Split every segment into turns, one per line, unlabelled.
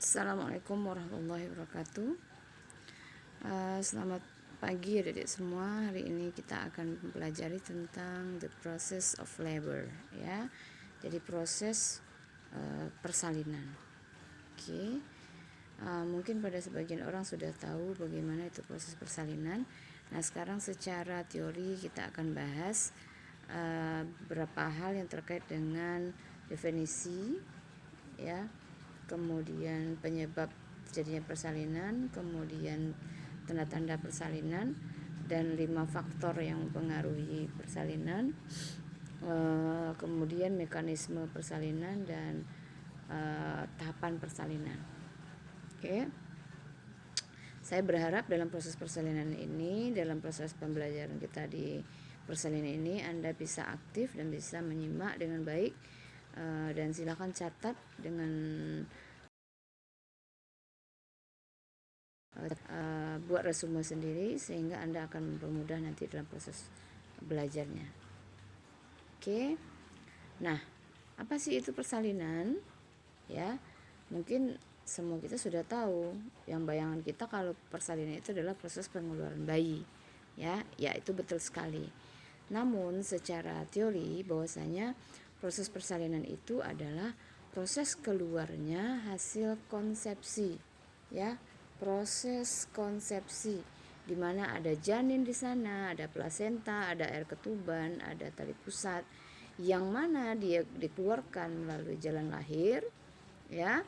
Assalamualaikum warahmatullahi wabarakatuh. Selamat pagi adik-adik semua. Hari ini kita akan mempelajari tentang the process of labor, ya. Jadi proses persalinan. Oke. Mungkin pada sebagian orang sudah tahu bagaimana itu proses persalinan. Nah, sekarang secara teori kita akan bahas beberapa hal yang terkait dengan definisi, ya, kemudian penyebab terjadinya persalinan, kemudian tanda-tanda persalinan, dan 5 faktor yang mempengaruhi persalinan, kemudian mekanisme persalinan dan tahapan persalinan. Oke. Saya berharap dalam proses persalinan ini, dalam proses pembelajaran kita di persalinan ini, Anda bisa aktif dan bisa menyimak dengan baik, dan silakan catat dengan buat resume sendiri sehingga Anda akan mempermudah nanti dalam proses belajarnya. Oke. Nah, apa sih itu persalinan? Ya, mungkin semua kita sudah tahu. Yang bayangan kita kalau persalinan itu adalah proses pengeluaran bayi. Ya, itu betul sekali. Namun secara teori bahwasanya proses persalinan itu adalah proses keluarnya hasil konsepsi, ya. Proses konsepsi di mana ada janin di sana, ada plasenta, ada air ketuban, ada tali pusat yang mana dia dikeluarkan melalui jalan lahir, ya,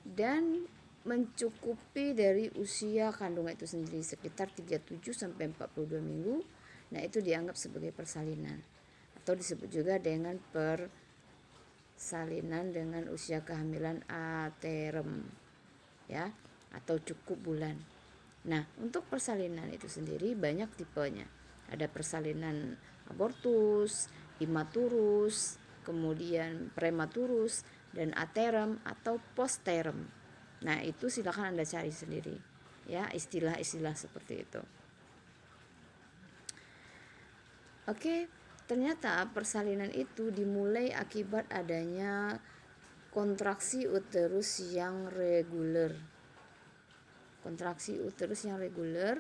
dan mencukupi dari usia kandungan itu sendiri sekitar 37 sampai 42 minggu. Nah, itu dianggap sebagai persalinan atau disebut juga dengan persalinan dengan usia kehamilan aterem, ya, atau cukup bulan. Nah, untuk persalinan itu sendiri banyak tipenya. Ada persalinan abortus, imaturus, kemudian prematurus, dan aterem atau posterem. Nah, itu silakan Anda cari sendiri, ya, istilah-istilah seperti itu. Oke, ternyata persalinan itu dimulai akibat adanya kontraksi uterus yang reguler. Kontraksi uterus yang reguler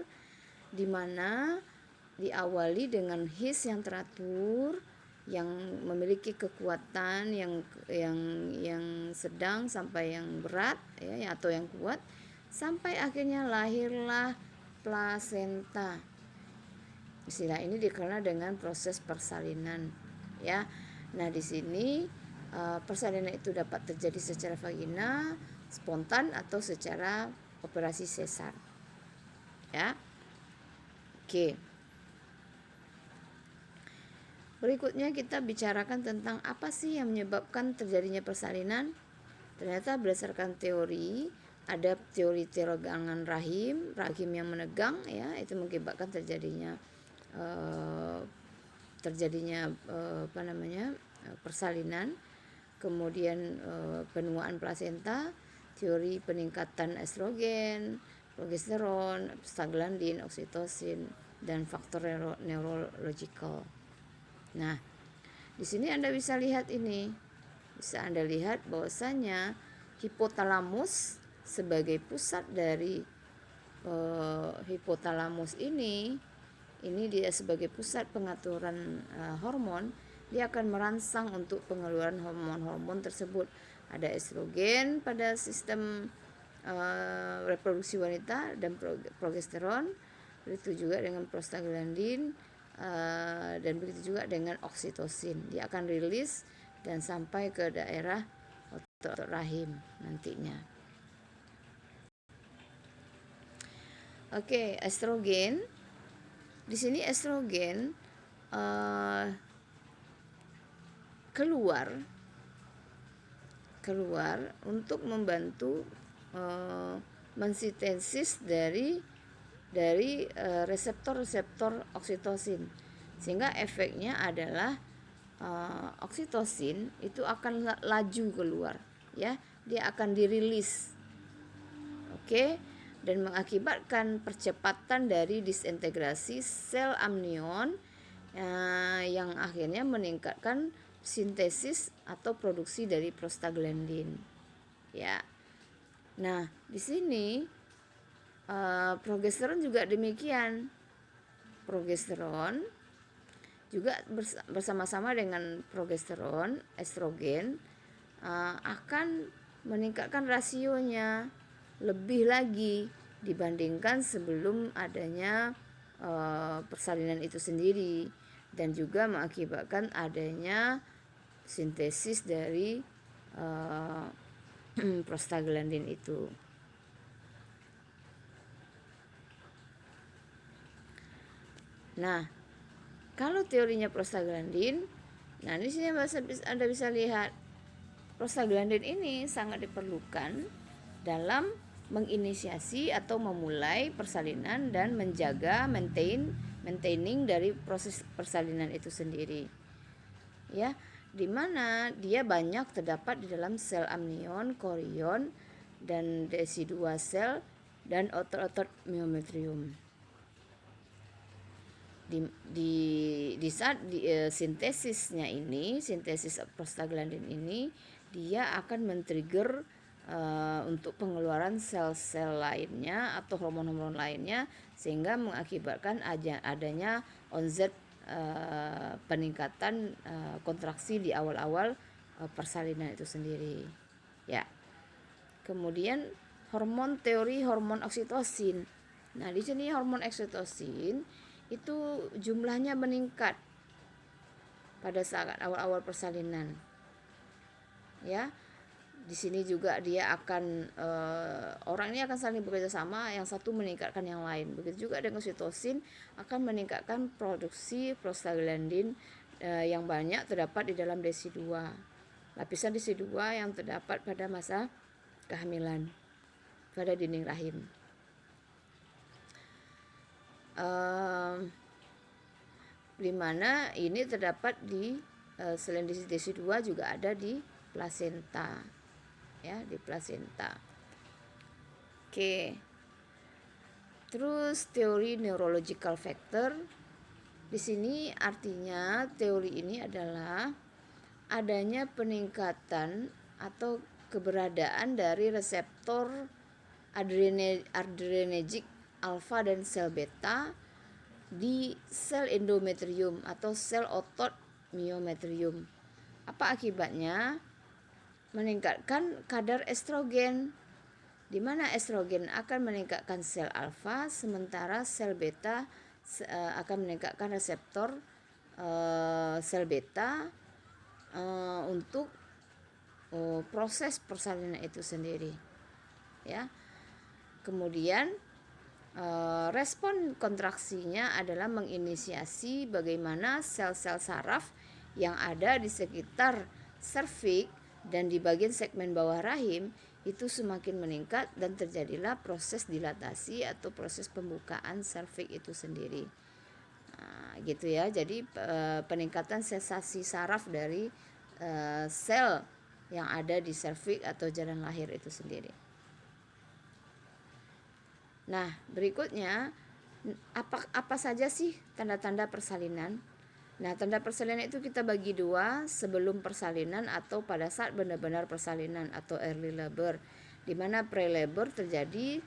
di mana diawali dengan his yang teratur, yang memiliki kekuatan yang sedang sampai yang berat, ya, atau yang kuat, sampai akhirnya lahirlah plasenta. Istilah ini dikenal dengan proses persalinan, ya. Nah, di sini persalinan itu dapat terjadi secara vagina, spontan, atau secara operasi sesar, ya. Oke. Berikutnya kita bicarakan tentang apa sih yang menyebabkan terjadinya persalinan. Ternyata berdasarkan teori, ada teori tegangan rahim yang menegang, ya, itu mengakibatkan terjadinya persalinan. Kemudian penuaan plasenta, teori peningkatan estrogen, progesteron, prostaglandin, oksitosin, dan faktor neurologikal. Nah, di sini Anda bisa lihat ini. Bisa Anda lihat bahwasanya hipotalamus sebagai pusat dari hipotalamus ini dia sebagai pusat pengaturan hormon. Dia akan merangsang untuk pengeluaran hormon-hormon tersebut. Ada estrogen pada sistem reproduksi wanita dan progesteron, begitu juga dengan prostaglandin, dan begitu juga dengan oksitosin. Dia akan rilis dan sampai ke daerah otot rahim nantinya. Oke, estrogen. Di sini estrogen keluar untuk membantu mensintesis dari reseptor oksitosin, sehingga efeknya adalah oksitosin itu akan laju keluar, ya, dia akan dirilis, oke, dan mengakibatkan percepatan dari disintegrasi sel amnion yang akhirnya meningkatkan sintesis atau produksi dari prostaglandin, ya. Nah, di sini progesteron juga demikian. Progesteron juga bersama-sama dengan progesteron, estrogen akan meningkatkan rasionya lebih lagi dibandingkan sebelum adanya persalinan itu sendiri, dan juga mengakibatkan adanya sintesis dari prostaglandin itu. Nah, kalau teorinya prostaglandin, nah di sini Anda bisa lihat prostaglandin ini sangat diperlukan dalam menginisiasi atau memulai persalinan dan menjaga maintaining dari proses persalinan itu sendiri. Ya, di mana dia banyak terdapat di dalam sel amnion, korion, dan desidua sel dan otot-otot myometrium. Di saat sintesisnya ini, sintesis prostaglandin ini, dia akan men-trigger untuk pengeluaran sel-sel lainnya atau hormon-hormon lainnya, sehingga mengakibatkan adanya onset peningkatan kontraksi di awal-awal persalinan itu sendiri. Ya. Kemudian teori hormon oksitosin. Nah, di sini hormon oksitosin itu jumlahnya meningkat pada saat awal-awal persalinan. Ya, di sini juga dia akan orang ini akan saling bekerja sama, yang satu meningkatkan yang lain. Begitu juga dengan oksitosin akan meningkatkan produksi prostaglandin yang banyak terdapat di dalam desidua, lapisan desidua yang terdapat pada masa kehamilan pada dinding rahim. Di mana ini terdapat di selain di desidua juga ada di plasenta, ya, di plasenta. Oke. Terus teori neurological factor. Di sini artinya teori ini adalah adanya peningkatan atau keberadaan dari reseptor adrenergic alfa dan sel beta di sel endometrium atau sel otot myometrium. Apa akibatnya? Meningkatkan kadar estrogen, di mana estrogen akan meningkatkan sel alfa, sementara sel beta akan meningkatkan reseptor sel beta untuk proses persalinan itu sendiri. Ya. Kemudian respon kontraksinya adalah menginisiasi bagaimana sel-sel saraf yang ada di sekitar serviks dan di bagian segmen bawah rahim itu semakin meningkat, dan terjadilah proses dilatasi atau proses pembukaan serviks itu sendiri. Nah, gitu ya. Jadi peningkatan sensasi saraf dari sel yang ada di serviks atau jalan lahir itu sendiri. Nah, berikutnya apa saja sih tanda-tanda persalinan? Nah, tanda persalinan itu kita bagi dua, sebelum persalinan atau pada saat benar-benar persalinan atau early labor, di mana pre-labor terjadi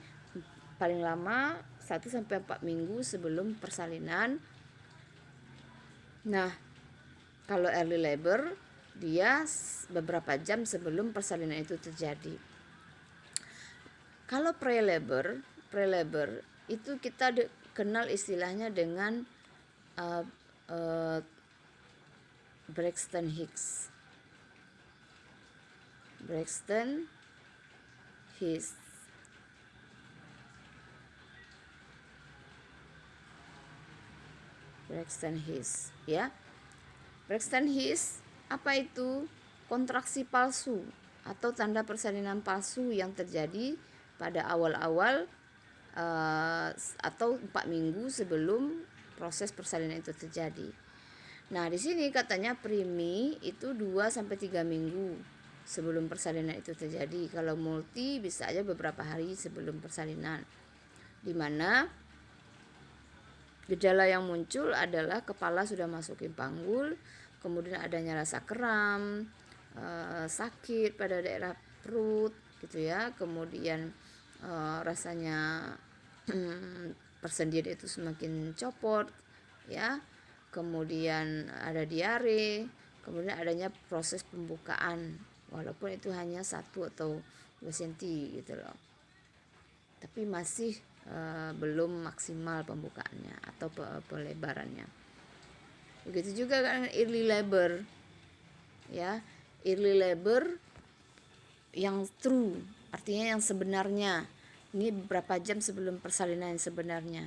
paling lama 1-4 minggu sebelum persalinan. Nah, kalau early labor dia beberapa jam sebelum persalinan itu terjadi. Kalau pre-labor itu kita kenal istilahnya dengan Braxton Hicks. Braxton Hicks, ya. Braxton Hicks apa itu? Kontraksi palsu atau tanda persalinan palsu yang terjadi pada awal-awal atau 4 minggu sebelum proses persalinan itu terjadi. Nah, di sini katanya primi itu 2-3 minggu sebelum persalinan itu terjadi. Kalau multi bisa aja beberapa hari sebelum persalinan. Di mana gejala yang muncul adalah kepala sudah masukin panggul, kemudian adanya rasa kram, sakit pada daerah perut gitu ya. Kemudian rasanya persendian itu semakin copot ya. Kemudian ada diare, kemudian adanya proses pembukaan walaupun itu hanya 1 atau 2 cm gitu loh. Tapi masih belum maksimal pembukaannya atau pelebarannya. Begitu juga kan early labor ya. Early labor yang true, artinya yang sebenarnya. Ini beberapa jam sebelum persalinan yang sebenarnya.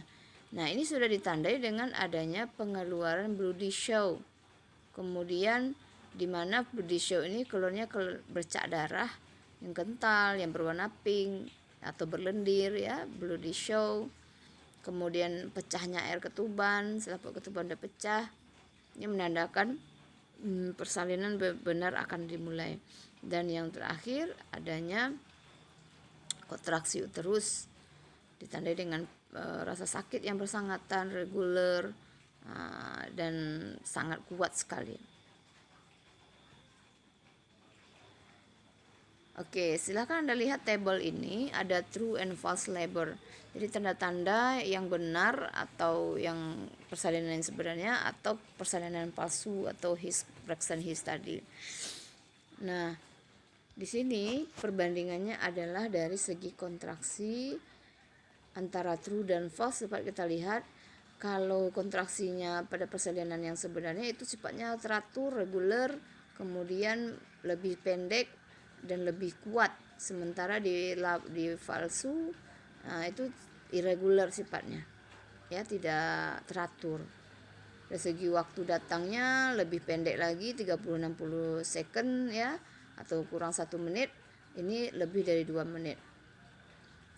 Nah, ini sudah ditandai dengan adanya pengeluaran bloody show. Kemudian di mana bloody show ini keluarnya bercak darah yang kental, yang berwarna pink atau berlendir ya, bloody show. Kemudian pecahnya air ketuban, selaput ketuban sudah pecah. Ini menandakan persalinan benar akan dimulai. Dan yang terakhir adanya kontraksi uterus ditandai dengan rasa sakit yang bersangatan, reguler, dan sangat kuat sekali. Oke, silakan Anda lihat tabel ini, ada true and false labor. Jadi tanda-tanda yang benar atau yang persalinan yang sebenarnya atau persalinan palsu atau fraction his tadi. Nah, di sini perbandingannya adalah dari segi kontraksi antara true dan false. Dapat kita lihat kalau kontraksinya pada persalinan yang sebenarnya itu sifatnya teratur, reguler, kemudian lebih pendek dan lebih kuat. Sementara di palsu itu irregular sifatnya, ya, tidak teratur. Dari segi waktu datangnya lebih pendek lagi, 30-60 second ya, atau kurang 1 menit. Ini lebih dari 2 menit.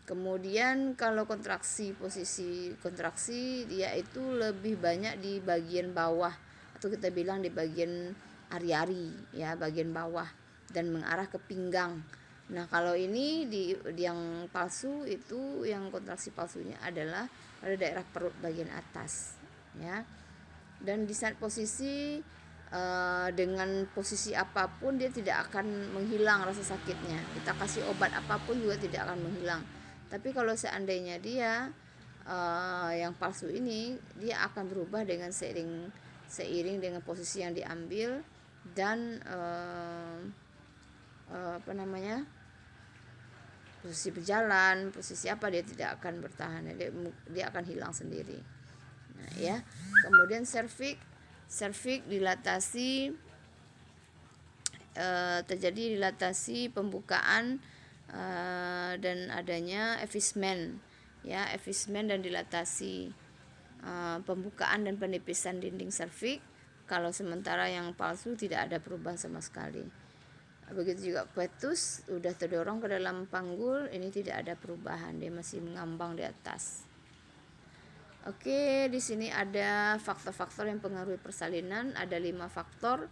Kemudian kalau posisi kontraksi dia itu lebih banyak di bagian bawah atau kita bilang di bagian ari-ari ya, bagian bawah dan mengarah ke pinggang. Nah, kalau ini di yang palsu itu, yang kontraksi palsunya adalah pada daerah perut bagian atas ya. Dan di saat posisi dengan posisi apapun dia tidak akan menghilang rasa sakitnya. Kita kasih obat apapun juga tidak akan menghilang. Tapi kalau seandainya dia yang palsu ini, dia akan berubah dengan seiring dengan posisi yang diambil dan posisi berjalan, posisi apa, dia tidak akan bertahan, dia akan hilang sendiri. Nah, ya. Kemudian serviks dilatasi, terjadi dilatasi pembukaan dan adanya effacement ya, effacement dan dilatasi pembukaan dan penipisan dinding serviks. Kalau sementara yang palsu tidak ada perubahan sama sekali. Begitu juga fetus sudah terdorong ke dalam panggul, ini tidak ada perubahan, dia masih mengambang di atas. Oke, di sini ada faktor-faktor yang mempengaruhi persalinan. Ada 5 faktor.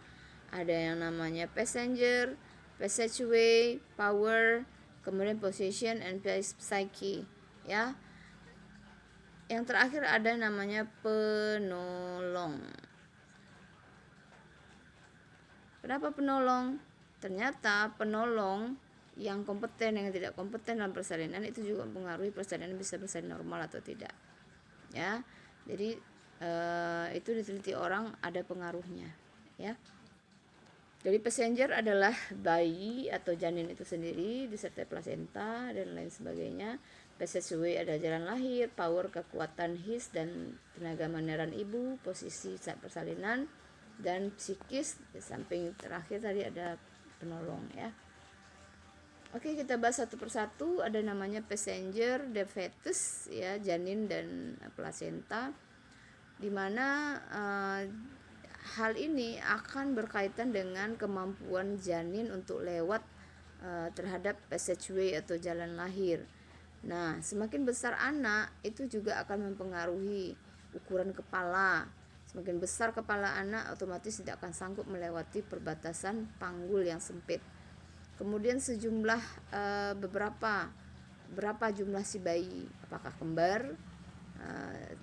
Ada yang namanya passenger, passageway, power, kemudian position and psyche ya. Yang terakhir ada namanya penolong. Kenapa penolong? Ternyata penolong yang kompeten, yang tidak kompeten dalam persalinan itu juga mempengaruhi persalinan bisa bersalin normal atau tidak. Ya, jadi itu diteliti orang, ada pengaruhnya ya. Jadi passenger adalah bayi atau janin itu sendiri disertai plasenta dan lain sebagainya. Passageway adalah jalan lahir, power kekuatan his dan tenaga meneran ibu, posisi saat persalinan, dan psikis. Di samping terakhir tadi ada penolong ya. Oke, kita bahas satu persatu. Ada namanya passenger, the fetus ya, janin dan plasenta, di mana hal ini akan berkaitan dengan kemampuan janin untuk lewat terhadap passageway atau jalan lahir. Nah, semakin besar anak itu juga akan mempengaruhi ukuran kepala. Semakin besar kepala anak, otomatis tidak akan sanggup melewati perbatasan panggul yang sempit. Kemudian sejumlah berapa jumlah si bayi, apakah kembar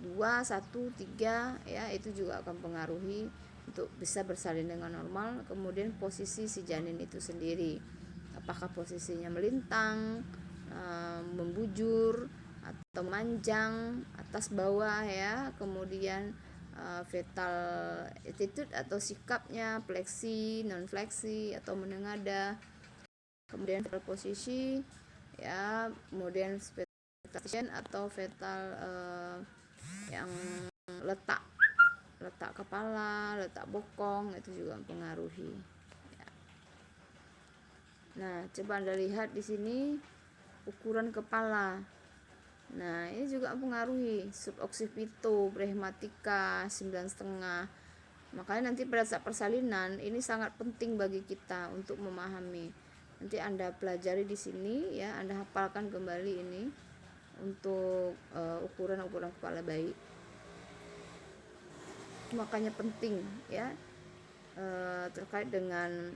2, 1, 3 ya, itu juga akan mempengaruhi untuk bisa bersalin dengan normal. Kemudian posisi si janin itu sendiri, apakah posisinya melintang, membujur atau manjang, atas bawah ya. Kemudian fetal attitude atau sikapnya, fleksi, non fleksi atau menengadah. Kemudian fetal posisi ya, kemudian fetal position atau fetal yang letak kepala, letak bokong, itu juga mempengaruhi. Nah, coba Anda lihat di sini ukuran kepala. Nah, ini juga mempengaruhi suboccipito, prehmatika 9,5. Makanya nanti pada saat persalinan ini sangat penting bagi kita untuk memahami. Nanti Anda pelajari di sini ya, Anda hafalkan kembali ini untuk ukuran-ukuran kepala bayi. Makanya penting ya terkait dengan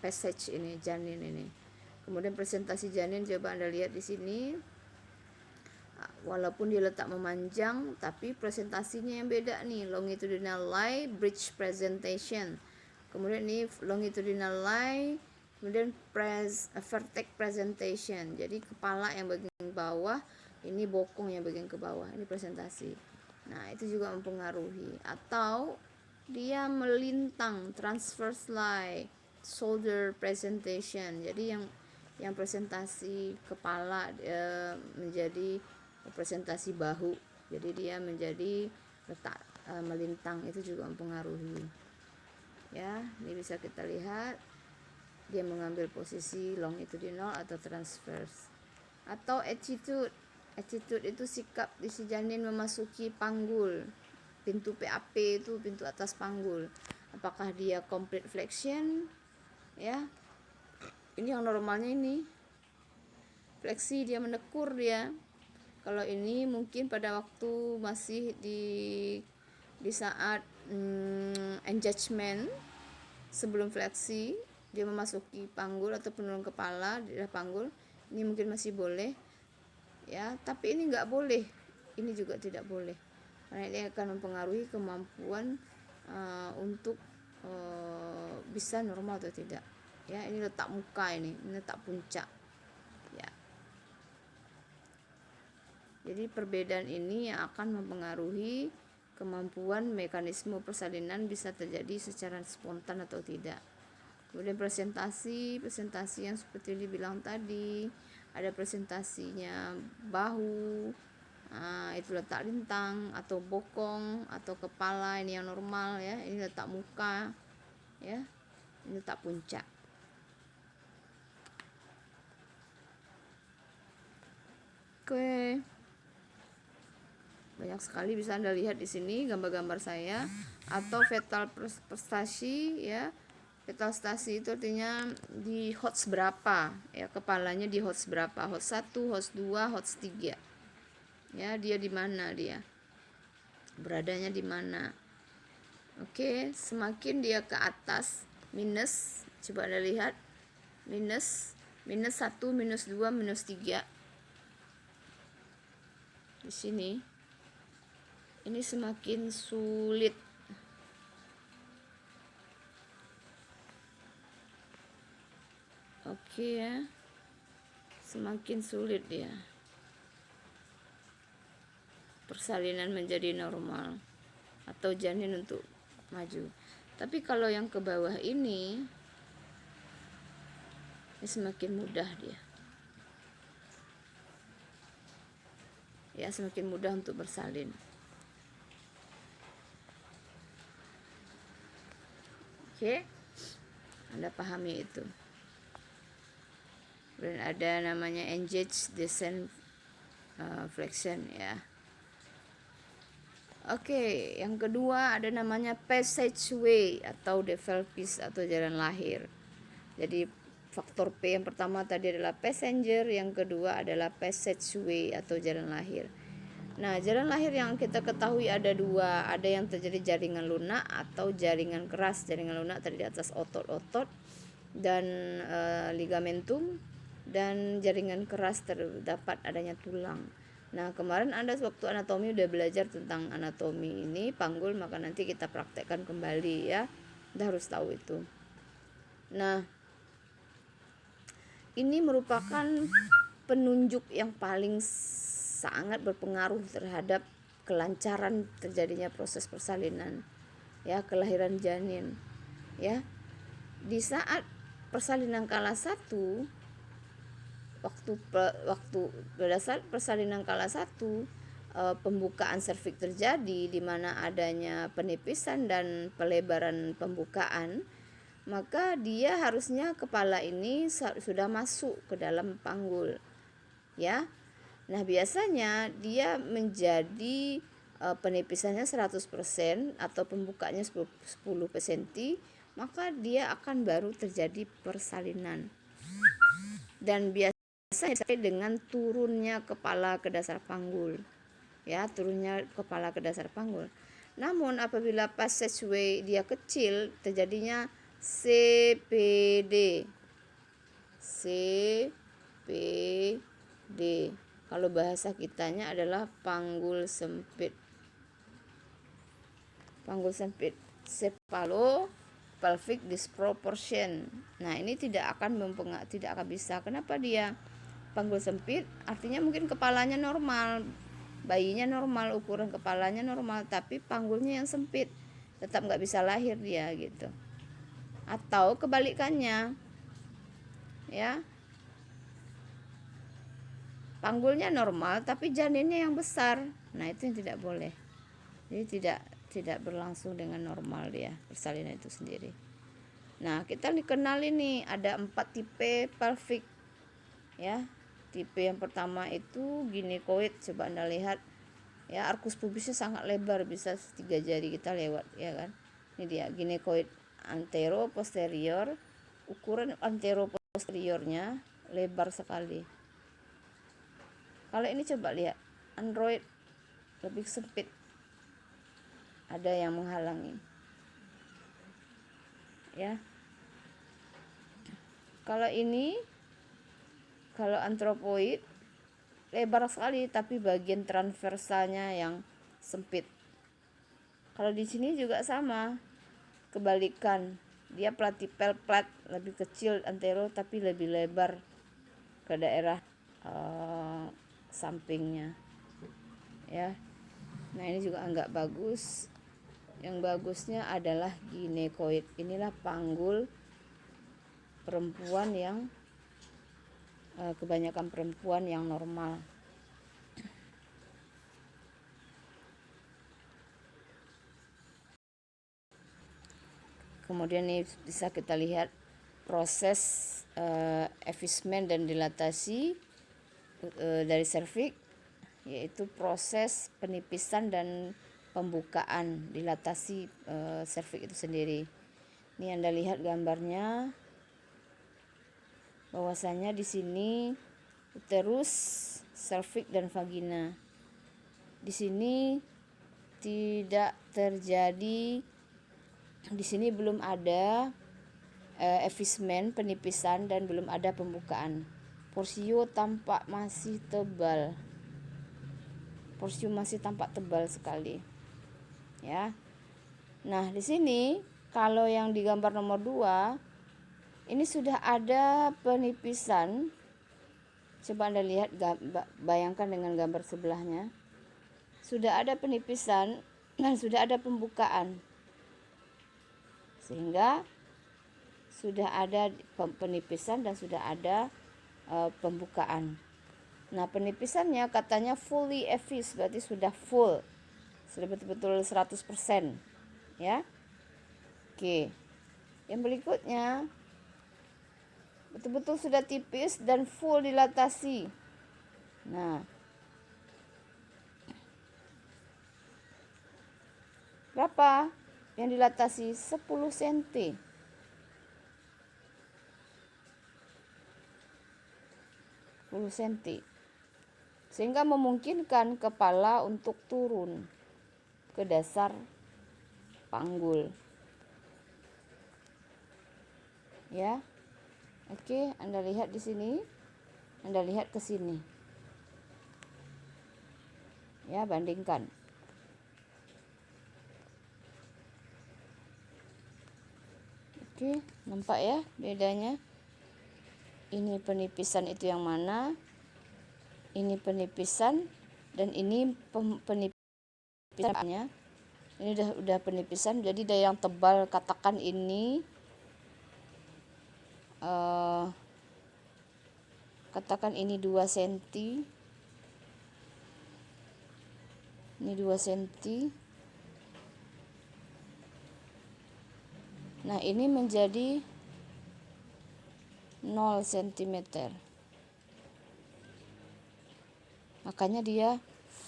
passage ini, janin ini. Kemudian presentasi janin coba Anda lihat di sini. Walaupun dia letak memanjang, tapi presentasinya yang beda nih, longitudinal lie, bridge presentation. Kemudian ini longitudinal lie, kemudian vertex presentation. Jadi kepala yang bagian bawah, ini bokong yang bagian ke bawah. Ini presentasi. Nah, itu juga mempengaruhi. Atau dia melintang, transverse lie, shoulder presentation. Jadi yang presentasi kepala menjadi presentasi bahu, jadi dia menjadi letak melintang, itu juga mempengaruhi ya. Ini bisa kita lihat dia mengambil posisi longitudinal atau transverse. Atau attitude itu sikap di si janin memasuki panggul, pintu PAP itu pintu atas panggul. Apakah dia complete flexion ya, ini yang normalnya ini fleksi, dia menekur dia. Kalau ini mungkin pada waktu masih di saat engagement sebelum fleksi, dia memasuki panggul atau penurun kepala di daerah panggul, ini mungkin masih boleh ya. Tapi ini nggak boleh, ini juga tidak boleh, karena ini akan mempengaruhi kemampuan untuk bisa normal atau tidak ya. Ini letak muka, ini letak puncak ya. Jadi perbedaan ini yang akan mempengaruhi kemampuan mekanisme persalinan bisa terjadi secara spontan atau tidak. Kemudian presentasi yang seperti dibilang tadi, ada presentasinya bahu, itu letak lintang atau bokong atau kepala, ini yang normal ya. Ini letak muka ya, ini letak puncak. Oke. Banyak sekali bisa Anda lihat di sini gambar-gambar saya. Atau fetal prestasi ya. Fetal stasi itu artinya di HOTS berapa ya, kepalanya di HOTS berapa, HOTS 1, HOTS 2, HOTS 3 ya. Dia di mana, dia beradanya di mana. Oke, semakin dia ke atas minus, coba Anda lihat minus 1, minus 2, minus 3 di sini. Ini semakin sulit. Oke ya. Semakin sulit dia. Persalinan menjadi normal atau janin untuk maju. Tapi kalau yang ke bawah ini semakin mudah dia. Ya, semakin mudah untuk bersalin. Oke, Anda pahami itu. Dan ada namanya engaged descent flexion ya. Oke, yang kedua ada namanya passageway atau pelvis atau jalan lahir. Jadi faktor P yang pertama tadi adalah passenger, yang kedua adalah passageway atau jalan lahir. Nah, jalan lahir yang kita ketahui ada dua, ada yang terjadi jaringan lunak atau jaringan keras. Jaringan lunak tadi di atas otot-otot dan ligamentum, dan jaringan keras terdapat adanya tulang. Nah, kemarin Anda waktu anatomi udah belajar tentang anatomi ini panggul, maka nanti kita praktekkan kembali ya. Anda harus tahu itu. Nah, ini merupakan penunjuk yang paling sangat berpengaruh terhadap kelancaran terjadinya proses persalinan, ya, kelahiran janin, ya. Di saat persalinan kala 1, pada saat persalinan kala 1, pembukaan serviks terjadi di mana adanya penipisan dan pelebaran pembukaan, maka dia harusnya kepala ini sudah masuk ke dalam panggul, ya. Nah, biasanya dia menjadi penipisannya 100% atau pembukanya 10 cm, maka dia akan baru terjadi persalinan. Dan biasanya dengan turunnya kepala ke dasar panggul, ya, turunnya kepala ke dasar panggul. Namun apabila passageway dia kecil, terjadinya CPD. Kalau bahasa kitanya adalah panggul sempit. Panggul sempit, cephalopelvic disproportion. Nah, ini tidak akan bisa. Kenapa dia panggul sempit? Artinya mungkin kepalanya normal, bayinya normal, ukuran kepalanya normal, tapi panggulnya yang sempit, tetap nggak bisa lahir dia gitu. Atau kebalikannya, ya, panggulnya normal tapi janinnya yang besar. Nah, itu yang tidak boleh. Jadi tidak berlangsung dengan normal dia persalinan itu sendiri. Nah, kita dikenal ini ada 4 tipe pelvic, ya. Tipe yang pertama itu ginecoid. Coba Anda lihat, ya, arkus pubisnya sangat lebar, bisa 3 jari kita lewat, ya kan. Ini dia ginecoid, antero posterior. Ukuran antero posteriornya lebar sekali. Kalau ini coba lihat, android lebih sempit, ada yang menghalangi, ya. Kalau ini, kalau antropoid lebar sekali tapi bagian transversalnya yang sempit. Kalau di sini juga sama, kebalikan, dia platypel plat lebih kecil antero tapi lebih lebar ke daerah sampingnya, ya. Nah, ini juga enggak bagus. Yang bagusnya adalah ginecoid. Inilah panggul perempuan yang kebanyakan perempuan yang normal. Kemudian ini bisa kita lihat proses effacement dan dilatasi dari serviks, yaitu proses penipisan dan pembukaan, dilatasi serviks itu sendiri. Ini Anda lihat gambarnya, bahwasanya di sini uterus, serviks dan vagina. Di sini tidak terjadi, di sini belum ada effacement, penipisan, dan belum ada pembukaan. Porsio tampak masih tebal. Porsio masih tampak tebal sekali, ya. Nah, di sini kalau yang di gambar nomor 2 ini sudah ada penipisan. Coba Anda lihat, bayangkan dengan gambar sebelahnya. Sudah ada penipisan dan sudah ada pembukaan. Sehingga sudah ada penipisan dan sudah ada pembukaan. Nah, penipisannya katanya fully effaced, berarti sudah full, sudah betul-betul 100%, ya. Oke, yang berikutnya betul-betul sudah tipis dan full dilatasi. Nah, berapa yang dilatasi? 10 cm. 10 cm. Sehingga memungkinkan kepala untuk turun ke dasar panggul, ya. Oke, Anda lihat di sini, Anda lihat ke sini, ya, bandingkan. Oke, nampak ya bedanya. Ini penipisan itu yang mana? Ini penipisan dan ini penipisannya. Ini udah penipisan, jadi dari yang tebal katakan ini katakan ini 2 cm. Ini 2 cm. Nah, ini menjadi 0 cm. Makanya dia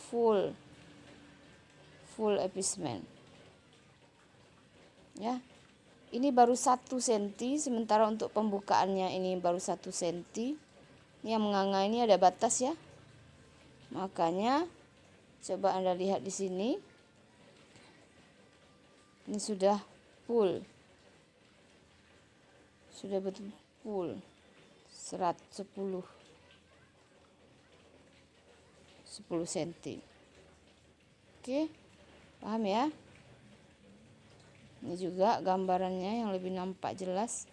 full effacement. Ya. Ini baru 1 cm, sementara untuk pembukaannya ini baru 1 cm. Ini yang menganga ini ada batas ya. Makanya coba Anda lihat di sini. Ini sudah full. Sudah betul full. 10 cm. Oke, paham ya? Ini juga gambarannya yang lebih nampak jelas.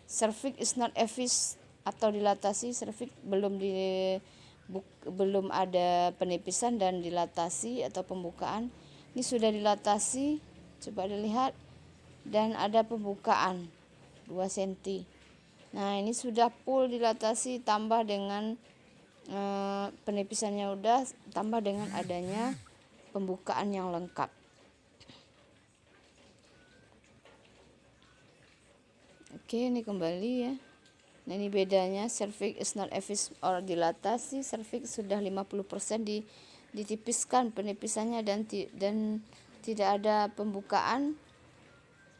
Cervix is not effaced atau dilatasi. Cervix belum ada penipisan dan dilatasi atau pembukaan. Ini sudah dilatasi, coba dilihat, dan ada pembukaan 2 cm. Nah, ini sudah full dilatasi tambah dengan penipisannya udah, tambah dengan adanya pembukaan yang lengkap. Oke, ini kembali ya. Nah, ini bedanya, cervix is not effaced or dilatasi. Cervix sudah 50% ditipiskan penipisannya dan tidak ada pembukaan.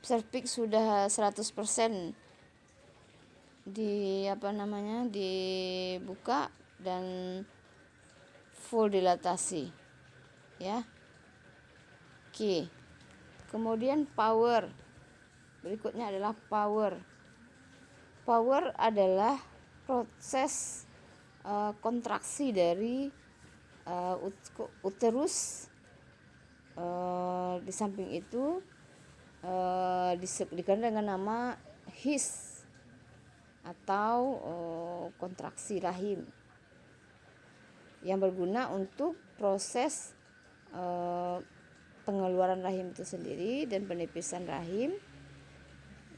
Cervix sudah 100% dibuka dan full dilatasi ya. Oke. Kemudian power. Berikutnya adalah power. Power adalah proses kontraksi dari uterus. Di samping itu dikenal dengan nama HIS atau kontraksi rahim, yang berguna untuk proses pengeluaran rahim itu sendiri dan penipisan rahim.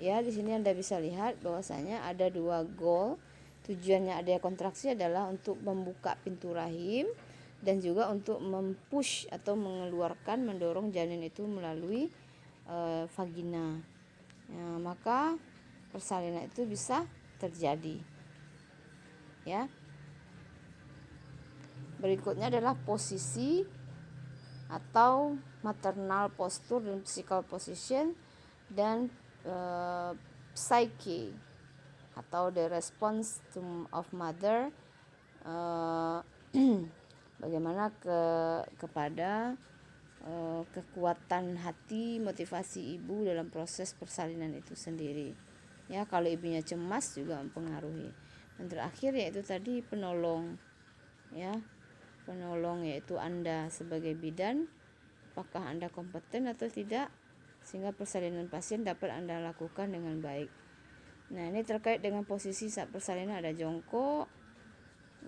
Ya, di sini Anda bisa lihat bahwasanya ada 2 goal. Tujuannya ada kontraksi adalah untuk membuka pintu rahim dan juga untuk mempush atau mendorong janin itu melalui vagina. Nah, maka persalinan itu bisa terjadi. Ya. Berikutnya adalah posisi atau maternal posture dan physical position dan psyche atau the response of mother, bagaimana kepada kekuatan hati, motivasi ibu dalam proses persalinan itu sendiri. Ya, kalau ibunya cemas juga mempengaruhi. Dan terakhir yaitu tadi penolong. Ya, penolong yaitu Anda sebagai bidan, apakah Anda kompeten atau tidak, sehingga persalinan pasien dapat Anda lakukan dengan baik. Nah, ini terkait dengan posisi saat persalinan, ada jongkok,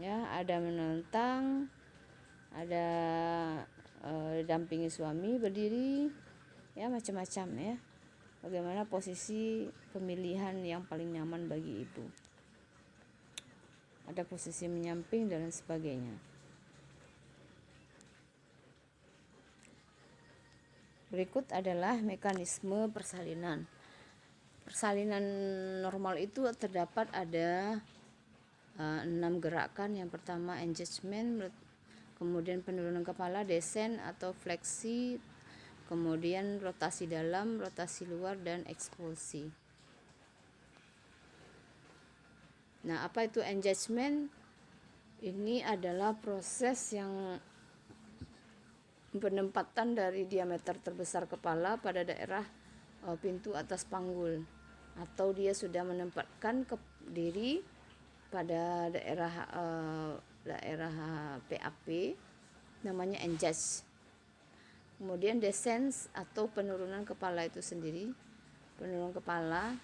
ya, ada menentang, ada dampingi suami berdiri, ya, macam-macam ya. Bagaimana posisi pemilihan yang paling nyaman bagi ibu. Ada posisi menyamping dan sebagainya. Berikut adalah mekanisme persalinan. Persalinan normal itu terdapat ada 6 gerakan. Yang pertama engagement, kemudian penurunan kepala, descent atau fleksi, kemudian rotasi dalam, rotasi luar, dan ekspulsi. Nah, apa itu engagement? Ini adalah proses yang penempatan dari diameter terbesar kepala pada daerah pintu atas panggul, atau dia sudah menempatkan diri pada daerah PAP, namanya engage. Kemudian descent atau penurunan kepala itu sendiri, penurunan kepala,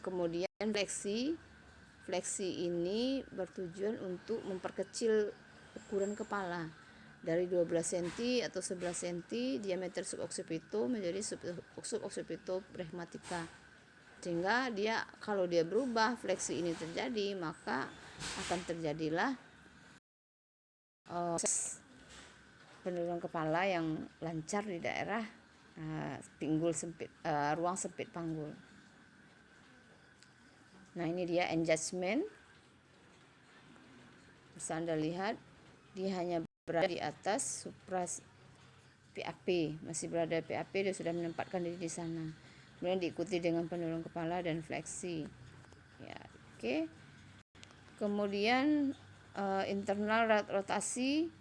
kemudian fleksi ini bertujuan untuk memperkecil ukuran kepala dari 12 cm atau 11 cm diameter suboccipito menjadi suboccipito pragmatica, sehingga kalau dia berubah, fleksi ini terjadi, maka akan terjadilah penurunan kepala yang lancar di daerah pinggul sempit, ruang sempit panggul. Nah, ini dia engagement. Bisa Anda lihat, dia hanya berada di atas supras PAP, masih berada di PAP, dia sudah menempatkan diri di sana. Kemudian diikuti dengan penurunan kepala dan fleksi. Ya, oke. Kemudian internal rotasi.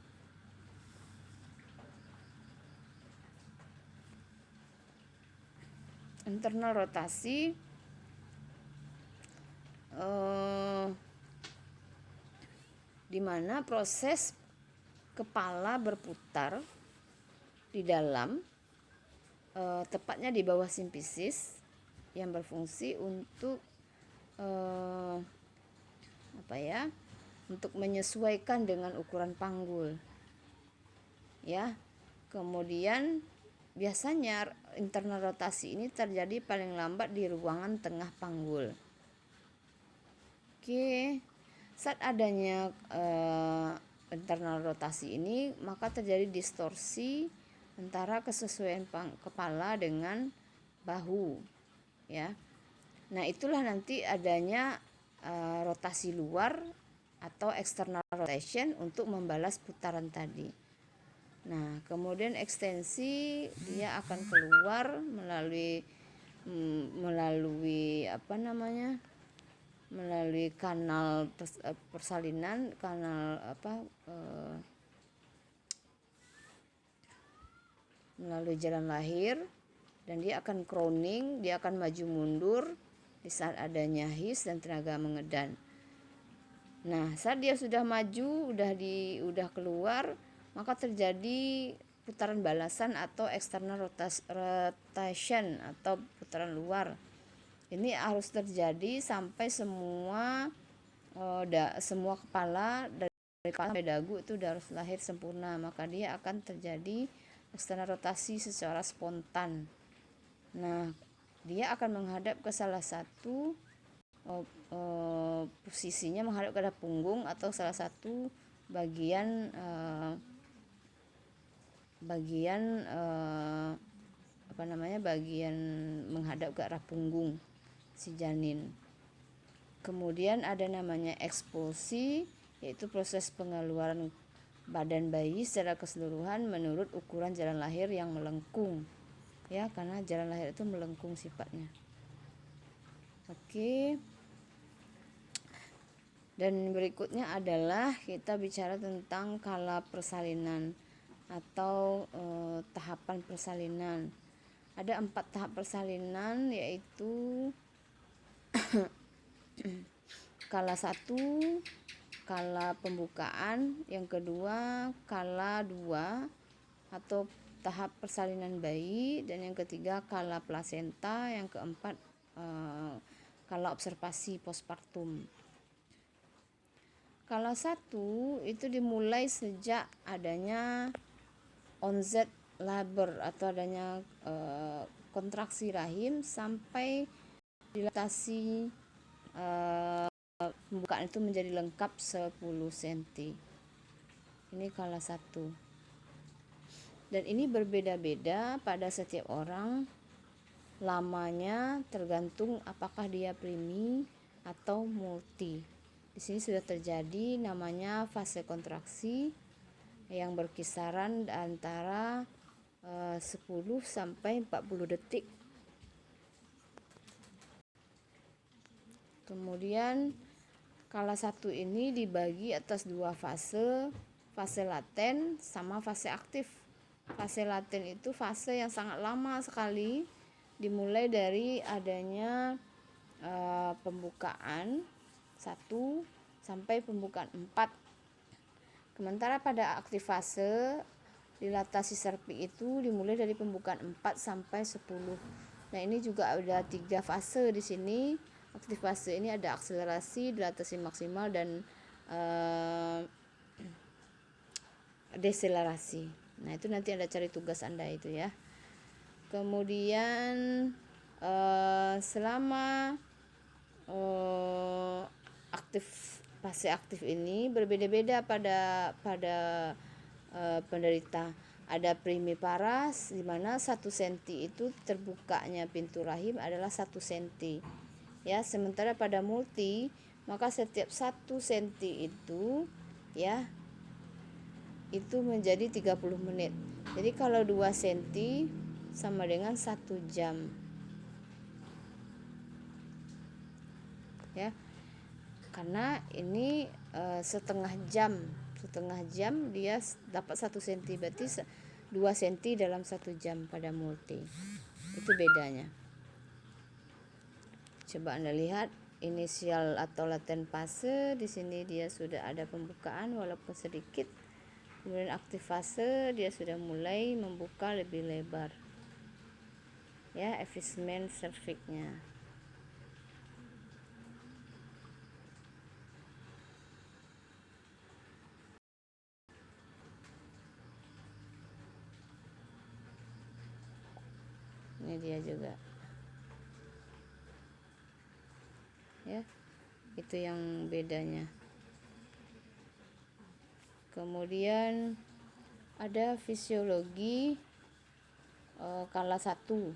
Internal rotasi di mana proses kepala berputar di dalam, tepatnya di bawah simfisis, yang berfungsi untuk untuk menyesuaikan dengan ukuran panggul, ya. Kemudian biasanya internal rotasi ini terjadi paling lambat di ruangan tengah panggul. Oke, saat adanya internal rotasi ini, maka terjadi distorsi antara kesesuaian kepala dengan bahu, ya. Nah, itulah nanti adanya rotasi luar atau external rotation untuk membalas putaran tadi. Nah, kemudian ekstensi dia akan keluar melalui kanal persalinan, melalui jalan lahir, dan dia akan crowning, dia akan maju mundur di saat adanya his dan tenaga mengedan. Nah, saat dia sudah maju, udah keluar, maka terjadi putaran balasan atau external rotation atau putaran luar. Ini harus terjadi sampai semua kepala dari kepala sampai dagu itu harus lahir sempurna, maka dia akan terjadi external rotasi secara spontan. Nah, dia akan menghadap ke salah satu posisinya menghadap ke arah punggung atau salah satu bagian menghadap ke arah punggung si janin. Kemudian ada namanya ekspulsi, yaitu proses pengeluaran badan bayi secara keseluruhan menurut ukuran jalan lahir yang melengkung, ya, karena jalan lahir itu melengkung sifatnya. Oke. Dan berikutnya adalah kita bicara tentang kala persalinan atau tahapan persalinan. Ada 4 tahap persalinan, yaitu kala 1, kala pembukaan, yang kedua kala 2 atau tahap persalinan bayi, dan yang ketiga kala plasenta, yang keempat kala observasi postpartum. Kala 1 itu dimulai sejak adanya onset labor atau adanya kontraksi rahim sampai dilatasi pembukaan itu menjadi lengkap 10 cm. Ini kala 1. Dan ini berbeda-beda pada setiap orang, lamanya tergantung apakah dia primi atau multi. Di sini sudah terjadi namanya fase kontraksi yang berkisaran antara 10 sampai 40 detik. Kemudian kala 1 ini dibagi atas 2 fase, fase laten sama fase aktif. Fase laten itu fase yang sangat lama sekali, dimulai dari adanya pembukaan 1 sampai pembukaan 4. Sementara pada aktif fase, dilatasi serpik itu dimulai dari pembukaan 4 sampai 10. Nah, ini juga ada 3 fase di sini. Aktif fase ini ada akselerasi, dilatasi maksimal, dan deselerasi. Nah, itu nanti Anda cari tugas Anda itu ya. Kemudian selama fase aktif ini berbeda-beda pada penderita. Ada primiparas di mana 1 cm itu terbukanya pintu rahim adalah 1 cm. Ya, sementara pada multi maka setiap 1 cm itu ya itu menjadi 30 menit. Jadi kalau 2 cm sama dengan 1 jam. Ya. Karena ini setengah jam dia dapat 1 cm, berarti 2 cm dalam 1 jam pada multi. Itu bedanya. Coba Anda lihat inisial atau laten fase, di sini dia sudah ada pembukaan walaupun sedikit. Kemudian aktif fase dia sudah mulai membuka lebih lebar. Ya, effacement cervixnya. Ini dia juga. Ya, itu yang bedanya. Kemudian ada fisiologi kala 1.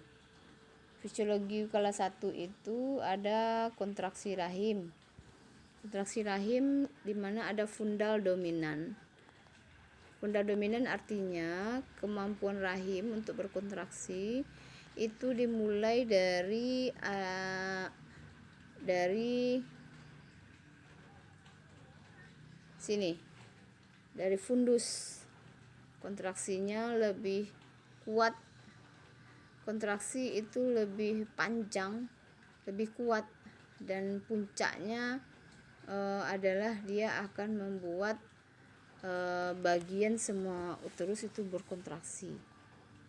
Fisiologi kala 1 itu ada kontraksi rahim. Kontraksi rahim di mana ada fundal dominan. Fundal dominan artinya kemampuan rahim untuk berkontraksi itu dimulai dari sini, dari fundus. Kontraksinya lebih kuat, kontraksi itu lebih panjang, lebih kuat, dan puncaknya adalah dia akan membuat bagian semua uterus itu berkontraksi.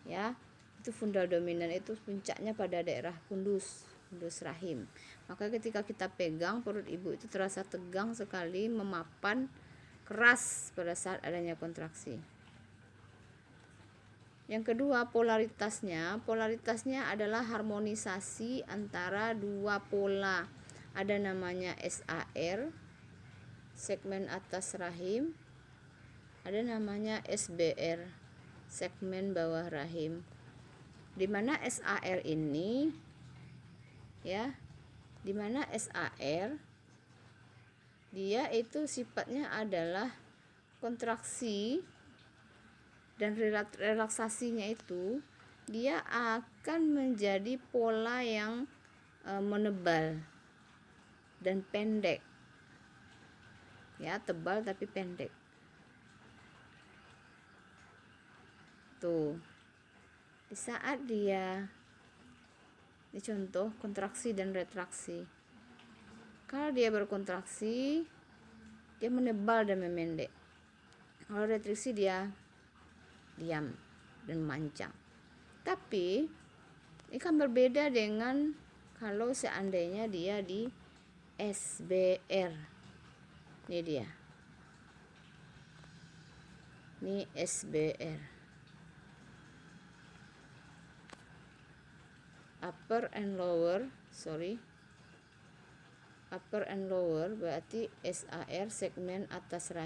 Ya, itu fundal dominan, itu puncaknya pada daerah fundus rahim. Maka ketika kita pegang perut ibu itu terasa tegang sekali, memapan, keras pada saat adanya kontraksi. Yang kedua, polaritasnya adalah harmonisasi antara 2 pola. Ada namanya SAR, segmen atas rahim. Ada namanya SBR, segmen bawah rahim. Di mana SAR ini ya, di mana SAR dia itu sifatnya adalah kontraksi dan relaksasinya itu dia akan menjadi pola yang menebal dan pendek. Ya, tebal tapi pendek. Tuh. Di saat dia, ini contoh kontraksi dan retraksi. Kalau dia berkontraksi, dia menebal dan memendek. Kalau retraksi dia diam dan memanjang. Tapi ini kan berbeda dengan kalau seandainya dia di SBR. Ini dia. Ini SBR. Upper and lower berarti SAR segmen atas rahim.